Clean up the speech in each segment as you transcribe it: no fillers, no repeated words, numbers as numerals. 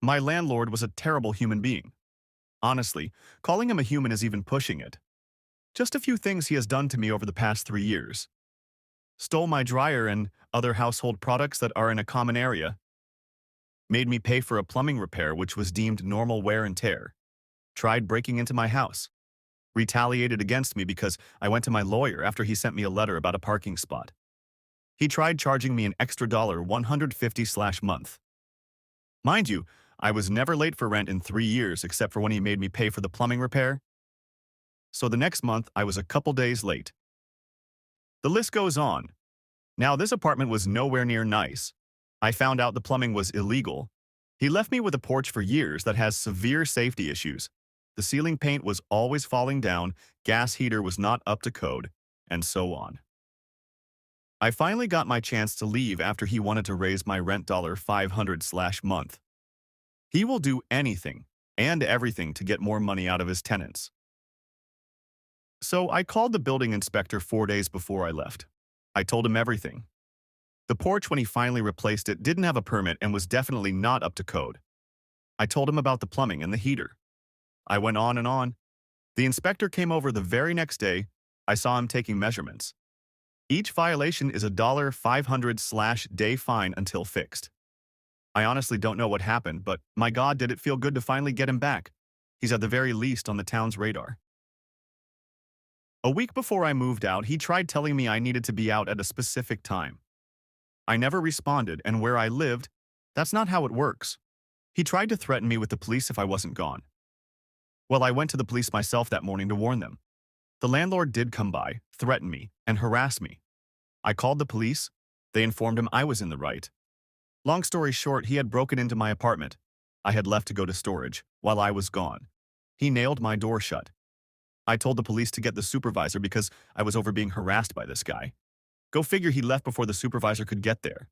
My landlord was a terrible human being. Honestly, calling him a human is even pushing it. Just a few things he has done to me over the past 3 years. Stole my dryer and other household products that are in a common area. Made me pay for a plumbing repair which was deemed normal wear and tear. Tried breaking into my house. Retaliated against me because I went to my lawyer after he sent me a letter about a parking spot. He tried charging me an extra $150/month. Mind you, I was never late for rent in 3 years except for when he made me pay for the plumbing repair. So the next month, I was a couple days late. The list goes on. Now, this apartment was nowhere near nice. I found out the plumbing was illegal. He left me with a porch for years that has severe safety issues. The ceiling paint was always falling down, gas heater was not up to code, and so on. I finally got my chance to leave after he wanted to raise my rent $500/month. He will do anything and everything to get more money out of his tenants. So I called the building inspector 4 days before I left. I told him everything. The porch, when he finally replaced it, didn't have a permit and was definitely not up to code. I told him about the plumbing and the heater. I went on and on. The inspector came over the very next day. I saw him taking measurements. Each violation is a $500/day fine until fixed. I honestly don't know what happened, but my God, did it feel good to finally get him back. He's at the very least on the town's radar. A week before I moved out, he tried telling me I needed to be out at a specific time. I never responded, and where I lived, that's not how it works. He tried to threaten me with the police if I wasn't gone. Well, I went to the police myself that morning to warn them. The landlord did come by, threaten me, and harass me. I called the police. They informed him I was in the right. Long story short, he had broken into my apartment. I had left to go to storage while I was gone. He nailed my door shut. I told the police to get the supervisor because I was over being harassed by this guy. Go figure, he left before the supervisor could get there.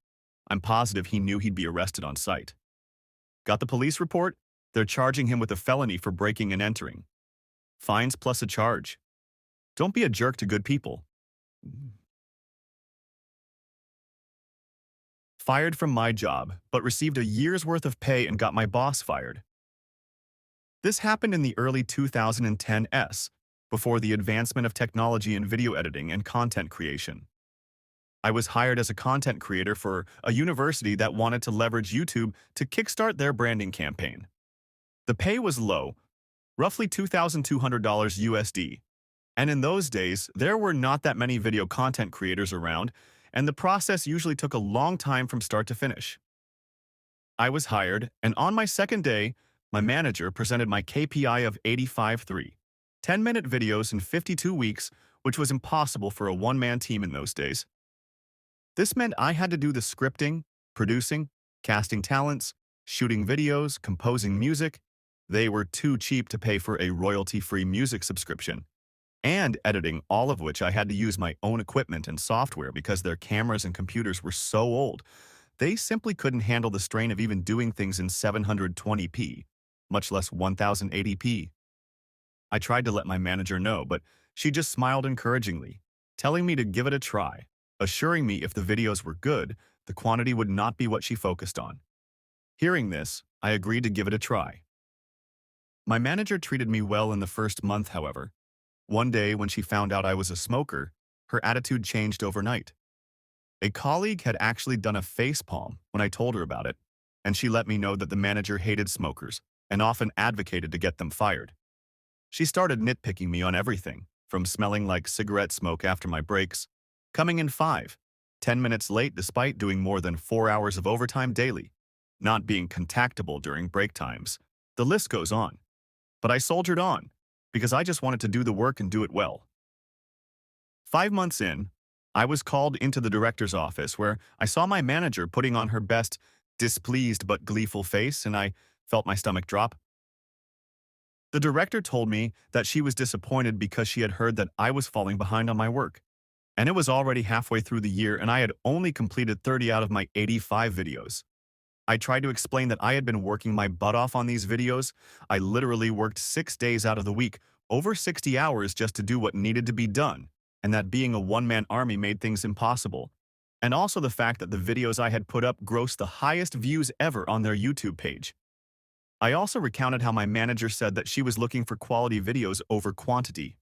I'm positive he knew he'd be arrested on sight. Got the police report? They're charging him with a felony for breaking and entering. Fines plus a charge. Don't be a jerk to good people. Fired from my job, but received a year's worth of pay and got my boss fired. This happened in the early 2010s, before the advancement of technology in video editing and content creation. I was hired as a content creator for a university that wanted to leverage YouTube to kickstart their branding campaign. The pay was low, roughly $2,200 USD, and in those days, there were not that many video content creators around, and the process usually took a long time from start to finish. I was hired, and on my second day, my manager presented my KPI of 85.3, 10-minute videos in 52 weeks, which was impossible for a one-man team in those days. This meant I had to do the scripting, producing, casting talents, shooting videos, composing music. They were too cheap to pay for a royalty-free music subscription. And editing, all of which I had to use my own equipment and software because their cameras and computers were so old. They simply couldn't handle the strain of even doing things in 720p, much less 1080p. I tried to let my manager know, but she just smiled encouragingly, telling me to give it a try, assuring me if the videos were good, the quantity would not be what she focused on. Hearing this, I agreed to give it a try. My manager treated me well in the first month, however. One day, when she found out I was a smoker, her attitude changed overnight. A colleague had actually done a facepalm when I told her about it, and she let me know that the manager hated smokers and often advocated to get them fired. She started nitpicking me on everything, from smelling like cigarette smoke after my breaks, coming in 5, 10 minutes late despite doing more than 4 hours of overtime daily, not being contactable during break times. The list goes on. But I soldiered on, because I just wanted to do the work and do it well. 5 months in, I was called into the director's office where I saw my manager putting on her best, displeased but gleeful face, and I felt my stomach drop. The director told me that she was disappointed because she had heard that I was falling behind on my work, and it was already halfway through the year and I had only completed 30 out of my 85 videos. I tried to explain that I had been working my butt off on these videos. I literally worked 6 days out of the week, over 60 hours just to do what needed to be done, and that being a one-man army made things impossible. And also the fact that the videos I had put up grossed the highest views ever on their YouTube page. I also recounted how my manager said that she was looking for quality videos over quantity.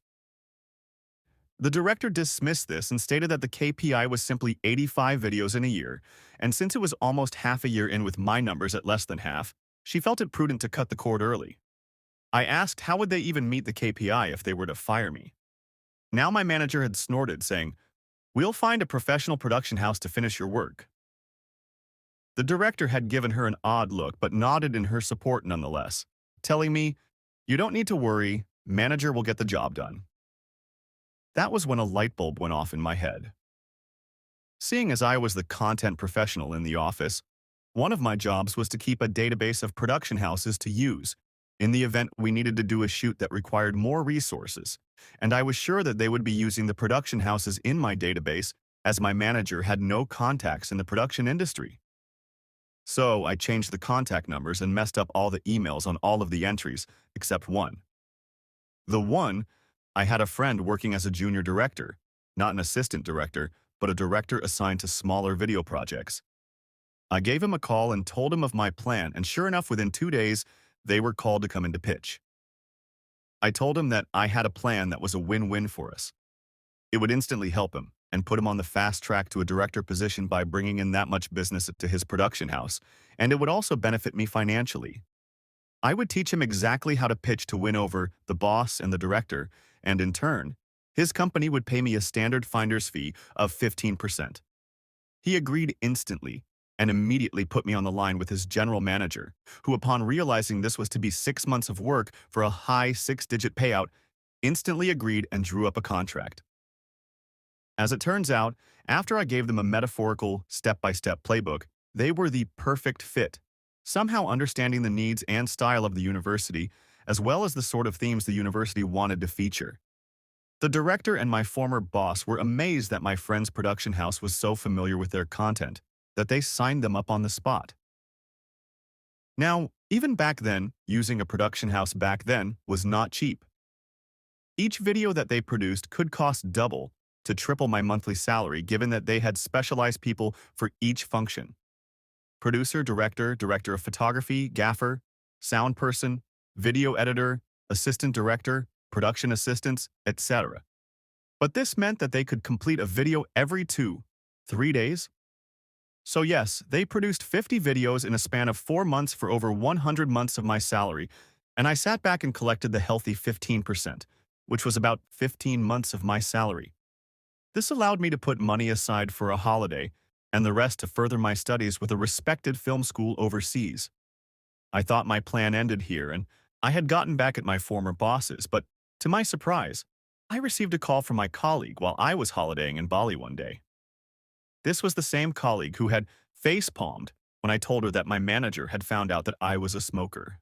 The director dismissed this and stated that the KPI was simply 85 videos in a year, and since it was almost half a year in with my numbers at less than half, she felt it prudent to cut the cord early. I asked how would they even meet the KPI if they were to fire me. Now my manager had snorted, saying, "We'll find a professional production house to finish your work." The director had given her an odd look but nodded in her support nonetheless, telling me, "You don't need to worry, manager will get the job done." That was when a light bulb went off in my head. Seeing as I was the content professional in the office, one of my jobs was to keep a database of production houses to use in the event we needed to do a shoot that required more resources, and I was sure that they would be using the production houses in my database as my manager had no contacts in the production industry. So I changed the contact numbers and messed up all the emails on all of the entries except one. The one, I had a friend working as a junior director, not an assistant director, but a director assigned to smaller video projects. I gave him a call and told him of my plan, and sure enough, within 2 days, they were called to come in to pitch. I told him that I had a plan that was a win-win for us. It would instantly help him and put him on the fast track to a director position by bringing in that much business to his production house, and it would also benefit me financially. I would teach him exactly how to pitch to win over the boss and the director, and in turn, his company would pay me a standard finder's fee of 15%. He agreed instantly and immediately put me on the line with his general manager, who upon realizing this was to be 6 months of work for a high six-digit payout, instantly agreed and drew up a contract. As it turns out, after I gave them a metaphorical, step-by-step playbook, they were the perfect fit, somehow understanding the needs and style of the university, as well as the sort of themes the university wanted to feature. The director and my former boss were amazed that my friend's production house was so familiar with their content that they signed them up on the spot. Now, even back then, using a production house back then was not cheap. Each video that they produced could cost double to triple my monthly salary, given that they had specialized people for each function: producer, director, director of photography, gaffer, sound person, video editor, assistant director, production assistants, etc. But this meant that they could complete a video every 2-3 days. So yes, they produced 50 videos in a span of 4 months for over 100 months of my salary, and I sat back and collected the healthy 15%, which was about 15 months of my salary. This allowed me to put money aside for a holiday, and the rest to further my studies with a respected film school overseas. I thought my plan ended here, and I had gotten back at my former bosses, but to my surprise, I received a call from my colleague while I was holidaying in Bali one day. This was the same colleague who had face-palmed when I told her that my manager had found out that I was a smoker.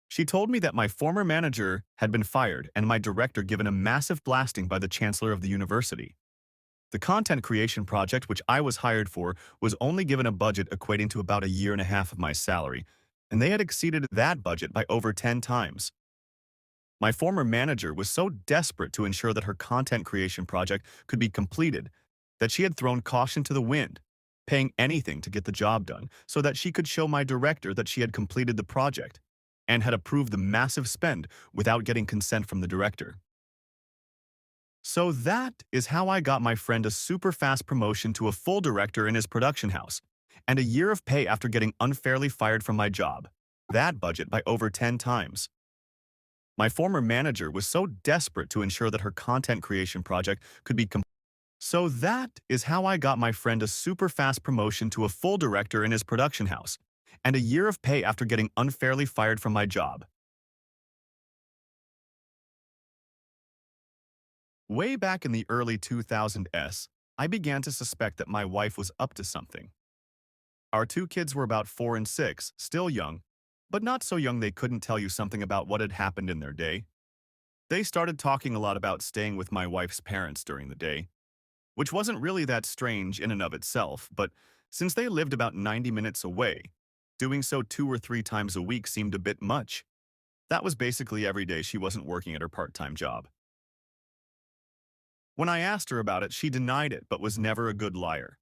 She told me that my former manager had been fired and my director given a massive blasting by the chancellor of the university. The content creation project which I was hired for was only given a budget equating to about a year and a half of my salary, and they had exceeded that budget by over 10 times. My former manager was so desperate to ensure that her content creation project could be completed that she had thrown caution to the wind, paying anything to get the job done so that she could show my director that she had completed the project and had approved the massive spend without getting consent from the director. So that is how I got my friend a super fast promotion to a full director in his production house, and a year of pay after getting unfairly fired from my job, that budget by over 10 times. My former manager was so desperate to ensure that her content creation project could be completed. So that is how I got my friend a super fast promotion to a full director in his production house, and a year of pay after getting unfairly fired from my job. Way back in the early 2000s, I began to suspect that my wife was up to something. Our two kids were about 4 and 6, still young, but not so young they couldn't tell you something about what had happened in their day. They started talking a lot about staying with my wife's parents during the day, which wasn't really that strange in and of itself, but since they lived about 90 minutes away, doing so 2 or 3 times a week seemed a bit much. That was basically every day she wasn't working at her part-time job. When I asked her about it, she denied it but was never a good liar.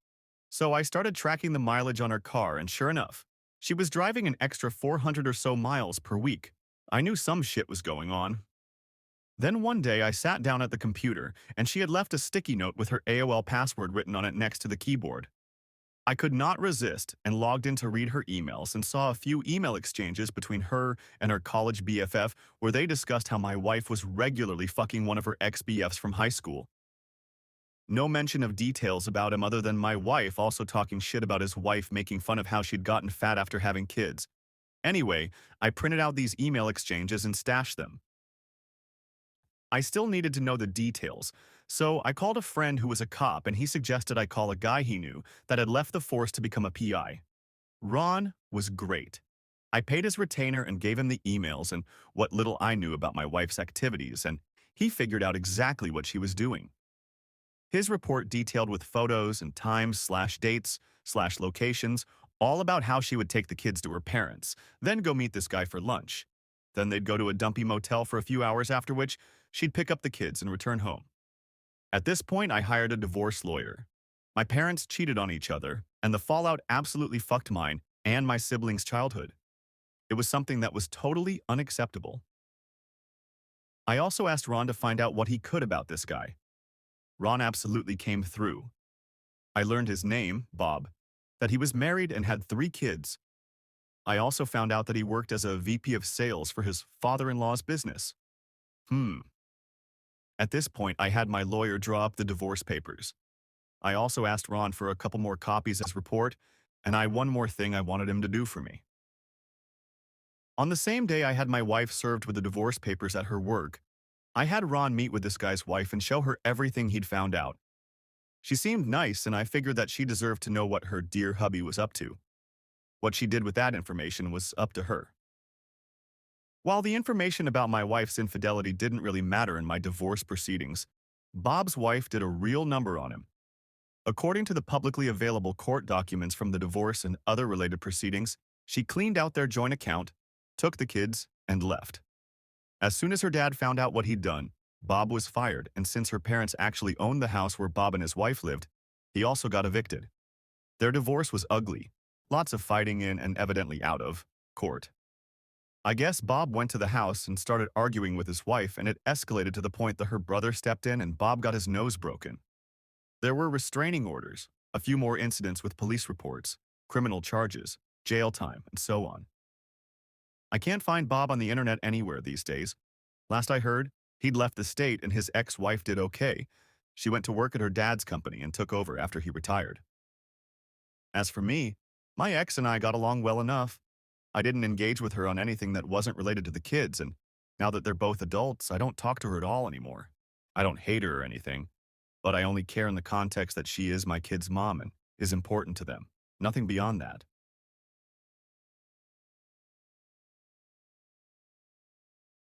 So I started tracking the mileage on her car, and sure enough, She was driving an extra 400 or so miles per week. I knew some shit was going on. Then one day I sat down at the computer and she had left a sticky note with her AOL password written on it next to the keyboard. I could not resist and logged in to read her emails and saw a few email exchanges between her and her college BFF where they discussed how my wife was regularly fucking one of her ex-BFs from high school. No mention of details about him other than my wife also talking shit about his wife making fun of how she'd gotten fat after having kids. Anyway, I printed out these email exchanges and stashed them. I still needed to know the details, so I called a friend who was a cop and he suggested I call a guy he knew that had left the force to become a PI. Ron was great. I paid his retainer and gave him the emails and what little I knew about my wife's activities, and he figured out exactly what she was doing. His report detailed with photos and times/dates/locations all about how she would take the kids to her parents, then go meet this guy for lunch. Then they'd go to a dumpy motel for a few hours, after which she'd pick up the kids and return home. At this point, I hired a divorce lawyer. My parents cheated on each other, and the fallout absolutely fucked mine and my siblings' childhood. It was something that was totally unacceptable. I also asked Ron to find out what he could about this guy. Ron absolutely came through. I learned his name, Bob, that he was married and had 3 kids. I also found out that he worked as a VP of sales for his father-in-law's business. At this point, I had my lawyer draw up the divorce papers. I also asked Ron for a couple more copies as report, and one more thing I wanted him to do for me. On the same day I had my wife served with the divorce papers at her work, I had Ron meet with this guy's wife and show her everything he'd found out. She seemed nice, and I figured that she deserved to know what her dear hubby was up to. What she did with that information was up to her. While the information about my wife's infidelity didn't really matter in my divorce proceedings, Bob's wife did a real number on him. According to the publicly available court documents from the divorce and other related proceedings, she cleaned out their joint account, took the kids, and left. As soon as her dad found out what he'd done, Bob was fired, and since her parents actually owned the house where Bob and his wife lived, he also got evicted. Their divorce was ugly, lots of fighting in and evidently out of court. I guess Bob went to the house and started arguing with his wife, and it escalated to the point that her brother stepped in and Bob got his nose broken. There were restraining orders, a few more incidents with police reports, criminal charges, jail time, and so on. I can't find Bob on the internet anywhere these days. Last I heard, he'd left the state and his ex-wife did okay. She went to work at her dad's company and took over after he retired. As for me, my ex and I got along well enough. I didn't engage with her on anything that wasn't related to the kids, and now that they're both adults, I don't talk to her at all anymore. I don't hate her or anything, but I only care in the context that she is my kids' mom and is important to them. Nothing beyond that.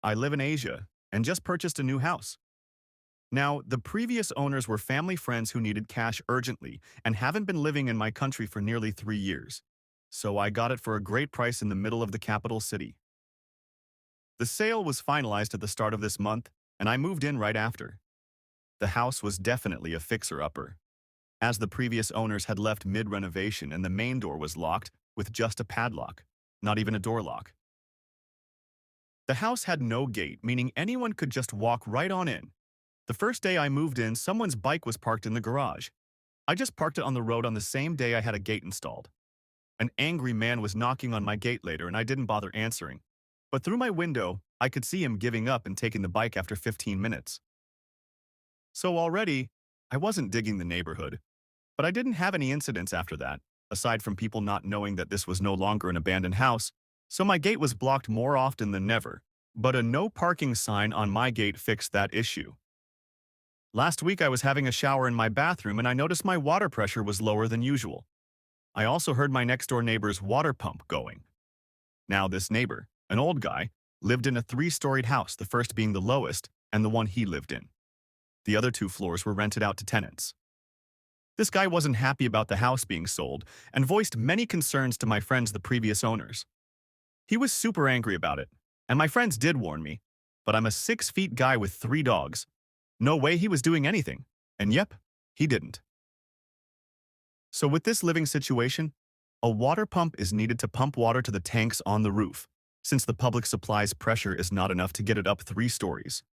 I live in Asia and just purchased a new house. Now, the previous owners were family friends who needed cash urgently and haven't been living in my country for nearly 3 years. So I got it for a great price in the middle of the capital city. The sale was finalized at the start of this month, and I moved in right after. The house was definitely a fixer-upper, as the previous owners had left mid-renovation and the main door was locked with just a padlock, not even a door lock. The house had no gate, meaning anyone could just walk right on in. The first day I moved in, someone's bike was parked in the garage. I just parked it on the road on the same day I had a gate installed. An angry man was knocking on my gate later and I didn't bother answering. But through my window, I could see him giving up and taking the bike after 15 minutes. So already, I wasn't digging the neighborhood. But I didn't have any incidents after that, aside from people not knowing that this was no longer an abandoned house, so my gate was blocked more often than never. But a no parking sign on my gate fixed that issue. Last week I was having a shower in my bathroom and I noticed my water pressure was lower than usual. I also heard my next-door neighbor's water pump going. Now this neighbor, an old guy, lived in a 3-storied house, the first being the lowest and the one he lived in. The other 2 floors were rented out to tenants. This guy wasn't happy about the house being sold and voiced many concerns to my friends, the previous owners. He was super angry about it, and my friends did warn me, but I'm a 6-foot guy with 3 dogs. No way he was doing anything, and yep, he didn't. So with this living situation, A water pump is needed to pump water to the tanks on the roof, since the public supply's pressure is not enough to get it up 3 stories.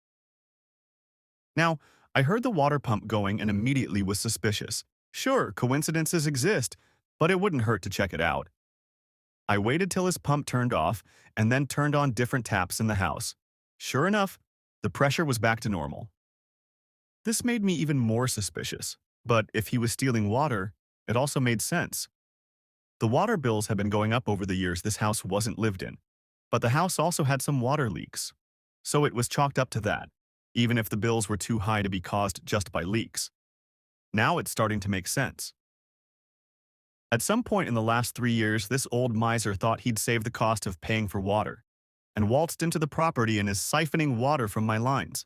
Now, I heard the water pump going and immediately was suspicious. Sure, coincidences exist, but it wouldn't hurt to check it out. I waited till his pump turned off and then turned on different taps in the house. Sure enough, the pressure was back to normal. This made me even more suspicious, but if he was stealing water, it also made sense. The water bills had been going up over the years this house wasn't lived in, but the house also had some water leaks. So it was chalked up to that, even if the bills were too high to be caused just by leaks. Now it's starting to make sense. At some point in the last 3 years, this old miser thought he'd save the cost of paying for water, and waltzed into the property and is siphoning water from my lines.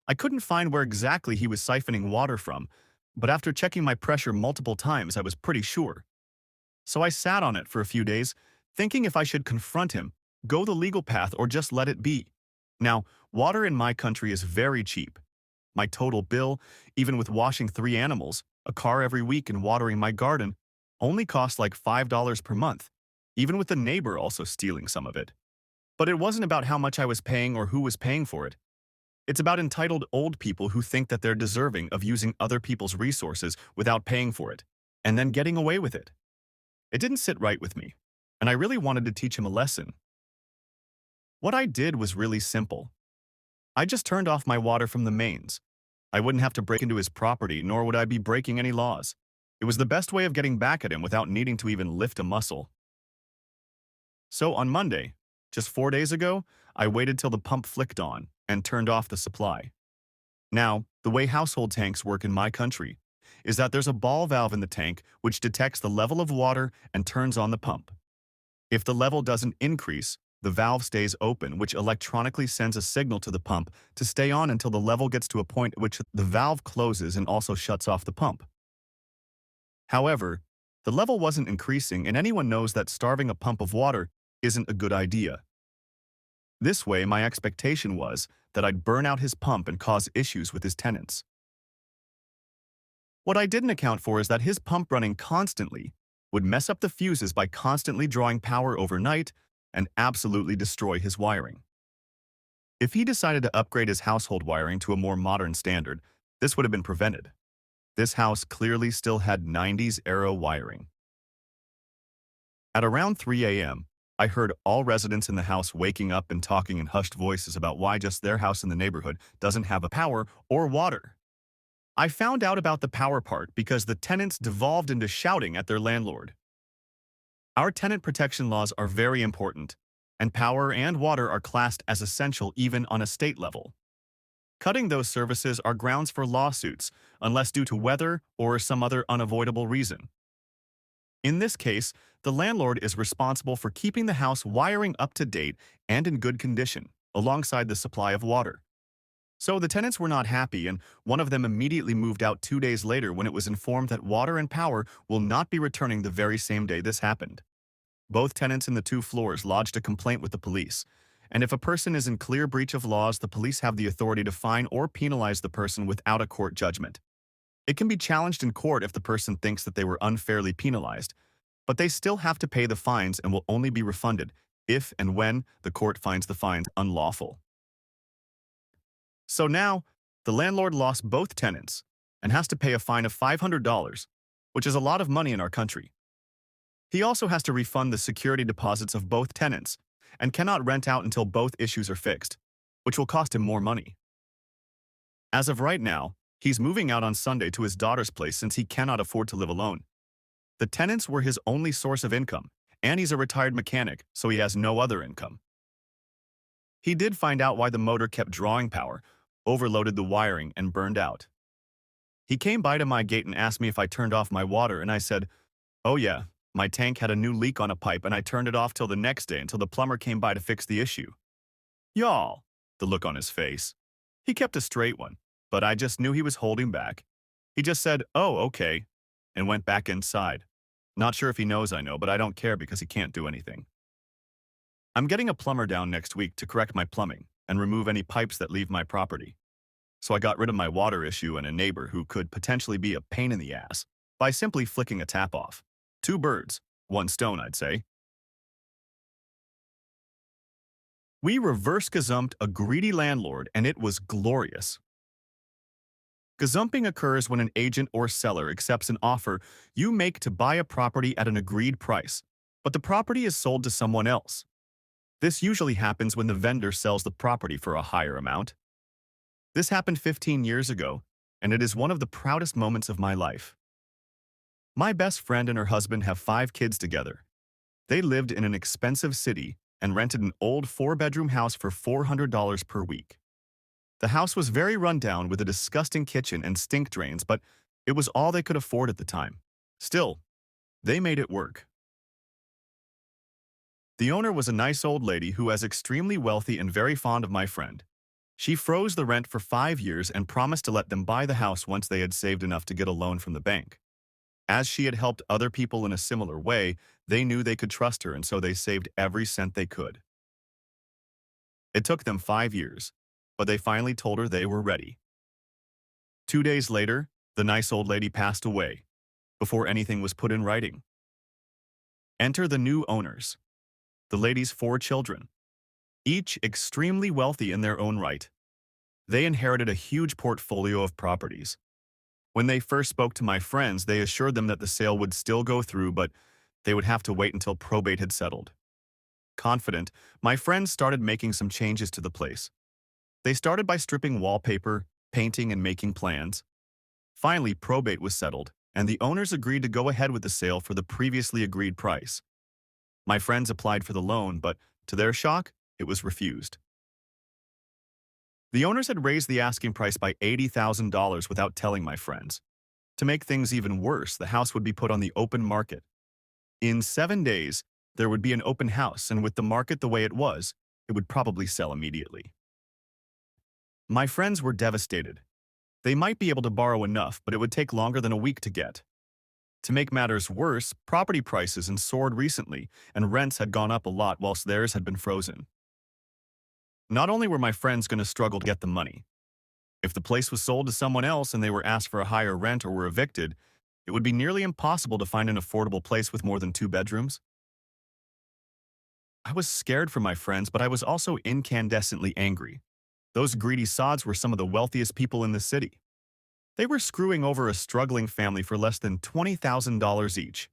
I couldn't find where exactly he was siphoning water from, but after checking my pressure multiple times, I was pretty sure. So I sat on it for a few days, thinking if I should confront him, go the legal path, or just let it be. Now, water in my country is very cheap. My total bill, even with washing 3 animals, a car every week, and watering my garden, only cost like $5 per month, even with the neighbor also stealing some of it. But it wasn't about how much I was paying or who was paying for it. It's about entitled old people who think that they're deserving of using other people's resources without paying for it, and then getting away with it. It didn't sit right with me, and I really wanted to teach him a lesson. What I did was really simple. I just turned off my water from the mains. I wouldn't have to break into his property, nor would I be breaking any laws. It was the best way of getting back at him without needing to even lift a muscle. So on Monday, just 4 days ago, I waited till the pump flicked on and turned off the supply. Now, the way household tanks work in my country is that there's a ball valve in the tank which detects the level of water and turns on the pump. If the level doesn't increase, the valve stays open, which electronically sends a signal to the pump to stay on until the level gets to a point at which the valve closes and also shuts off the pump. However, the level wasn't increasing, and anyone knows that starving a pump of water isn't a good idea. This way, my expectation was that I'd burn out his pump and cause issues with his tenants. What I didn't account for is that his pump running constantly would mess up the fuses by constantly drawing power overnight and absolutely destroy his wiring. If he decided to upgrade his household wiring to a more modern standard, this would have been prevented. This house clearly still had 90s-era wiring. At around 3 a.m., I heard all residents in the house waking up and talking in hushed voices about why just their house in the neighborhood doesn't have a power or water. I found out about the power part because the tenants devolved into shouting at their landlord. Our tenant protection laws are very important, and power and water are classed as essential even on a state level. Cutting those services are grounds for lawsuits, unless due to weather or some other unavoidable reason. In this case, the landlord is responsible for keeping the house wiring up to date and in good condition, alongside the supply of water. So the tenants were not happy, and one of them immediately moved out 2 days later when it was informed that water and power will not be returning the very same day this happened. Both tenants in the 2 floors lodged a complaint with the police, and if a person is in clear breach of laws, the police have the authority to fine or penalize the person without a court judgment. It can be challenged in court if the person thinks that they were unfairly penalized, but they still have to pay the fines and will only be refunded if and when the court finds the fines unlawful. So now, the landlord lost both tenants and has to pay a fine of $500, which is a lot of money in our country. He also has to refund the security deposits of both tenants and cannot rent out until both issues are fixed, which will cost him more money. As of right now, he's moving out on Sunday to his daughter's place since he cannot afford to live alone. The tenants were his only source of income, and he's a retired mechanic, so he has no other income. He did find out why the motor kept drawing power, overloaded the wiring, and burned out. He came by to my gate and asked me if I turned off my water, and I said, "Oh yeah, my tank had a new leak on a pipe and I turned it off till the next day until the plumber came by to fix the issue." Y'all, the look on his face. He kept a straight one, but I just knew he was holding back. He just said, "Oh, okay," and went back inside. Not sure if he knows I know, but I don't care because he can't do anything. I'm getting a plumber down next week to correct my plumbing and remove any pipes that leave my property. So I got rid of my water issue and a neighbor who could potentially be a pain in the ass by simply flicking a tap off. 2 birds, One stone, I'd say. We reverse gazumped a greedy landlord, and it was glorious. Gazumping occurs when an agent or seller accepts an offer you make to buy a property at an agreed price, but the property is sold to someone else. This usually happens when the vendor sells the property for a higher amount. This happened 15 years ago, and it is one of the proudest moments of my life. My best friend and her husband have 5 kids together. They lived in an expensive city and rented an old 4-bedroom house for $400 per week. The house was very run down with a disgusting kitchen and stink drains, but it was all they could afford at the time. Still, they made it work. The owner was a nice old lady who was extremely wealthy and very fond of my friend. She froze the rent for 5 years and promised to let them buy the house once they had saved enough to get a loan from the bank. As she had helped other people in a similar way, they knew they could trust her, and so they saved every cent they could. It took them 5 years, but they finally told her they were ready. 2 days later, the nice old lady passed away, before anything was put in writing. Enter the new owners, the lady's 4 children, each extremely wealthy in their own right. They inherited a huge portfolio of properties. When they first spoke to my friends, they assured them that the sale would still go through, but they would have to wait until probate had settled. Confident, my friends started making some changes to the place. They started by stripping wallpaper, painting, and making plans. Finally, probate was settled, and the owners agreed to go ahead with the sale for the previously agreed price. My friends applied for the loan, but to their shock, it was refused. The owners had raised the asking price by $80,000 without telling my friends. To make things even worse, the house would be put on the open market. In 7 days, there would be an open house, and with the market the way it was, it would probably sell immediately. My friends were devastated. They might be able to borrow enough, but it would take longer than a week to get. To make matters worse, property prices had soared recently, and rents had gone up a lot whilst theirs had been frozen. Not only were my friends going to struggle to get the money, if the place was sold to someone else and they were asked for a higher rent or were evicted, it would be nearly impossible to find an affordable place with more than 2 bedrooms. I was scared for my friends, but I was also incandescently angry. Those greedy sods were some of the wealthiest people in the city. They were screwing over a struggling family for less than $20,000 each.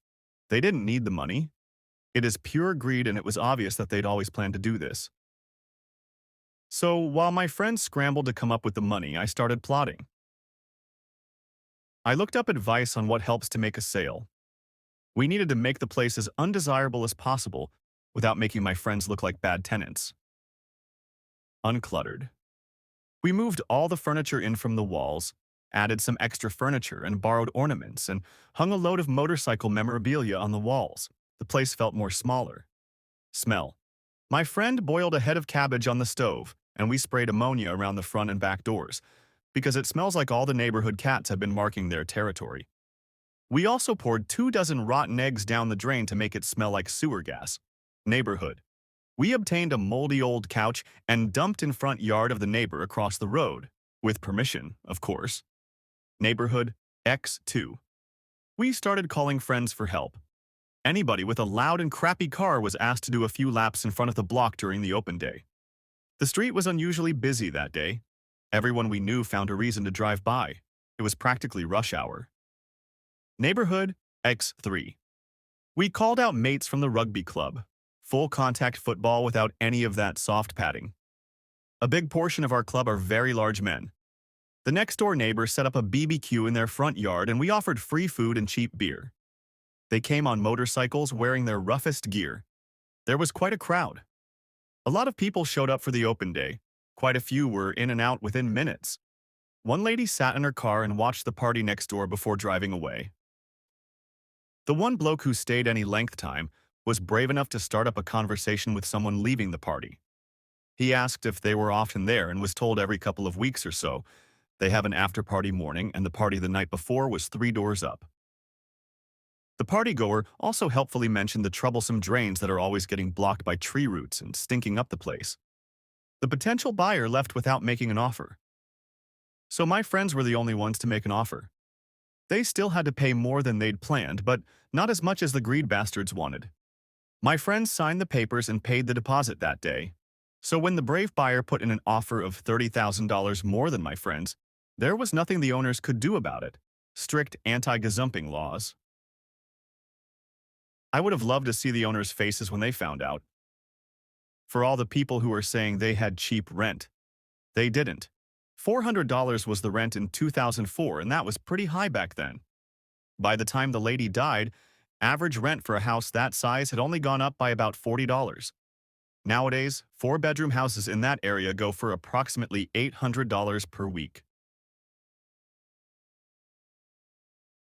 They didn't need the money. It is pure greed, and it was obvious that they'd always planned to do this. So, while my friends scrambled to come up with the money, I started plotting. I looked up advice on what helps to make a sale. We needed to make the place as undesirable as possible without making my friends look like bad tenants. Uncluttered. We moved all the furniture in from the walls, added some extra furniture and borrowed ornaments, and hung a load of motorcycle memorabilia on the walls. The place felt more smaller. Smell. My friend boiled a head of cabbage on the stove, and we sprayed ammonia around the front and back doors, because it smells like all the neighborhood cats have been marking their territory. We also poured 24 rotten eggs down the drain to make it smell like sewer gas. Neighborhood. We obtained a moldy old couch and dumped in front yard of the neighbor across the road, with permission, of course. Neighborhood X2. We started calling friends for help. Anybody with a loud and crappy car was asked to do a few laps in front of the block during the open day. The street was unusually busy that day. Everyone we knew found a reason to drive by. It was practically rush hour. Neighborhood X3. We called out mates from the rugby club. Full contact football without any of that soft padding. A big portion of our club are very large men. The next door neighbor set up a BBQ in their front yard, and we offered free food and cheap beer. They came on motorcycles wearing their roughest gear. There was quite a crowd. A lot of people showed up for the open day. Quite a few were in and out within minutes. One lady sat in her car and watched the party next door before driving away. The one bloke who stayed any length time was brave enough to start up a conversation with someone leaving the party. He asked if they were often there and was told every couple of weeks or so. They have an after-party morning, and the party the night before was 3 doors up. The partygoer also helpfully mentioned the troublesome drains that are always getting blocked by tree roots and stinking up the place. The potential buyer left without making an offer. So my friends were the only ones to make an offer. They still had to pay more than they'd planned, but not as much as the greed bastards wanted. My friends signed the papers and paid the deposit that day. So when the brave buyer put in an offer of $30,000 more than my friends, there was nothing the owners could do about it. Strict anti-gazumping laws. I would have loved to see the owners' faces when they found out. For all the people who were saying they had cheap rent, they didn't. $400 was the rent in 2004, and that was pretty high back then. By the time the lady died, average rent for a house that size had only gone up by about $40. Nowadays, four-bedroom houses in that area go for approximately $800 per week.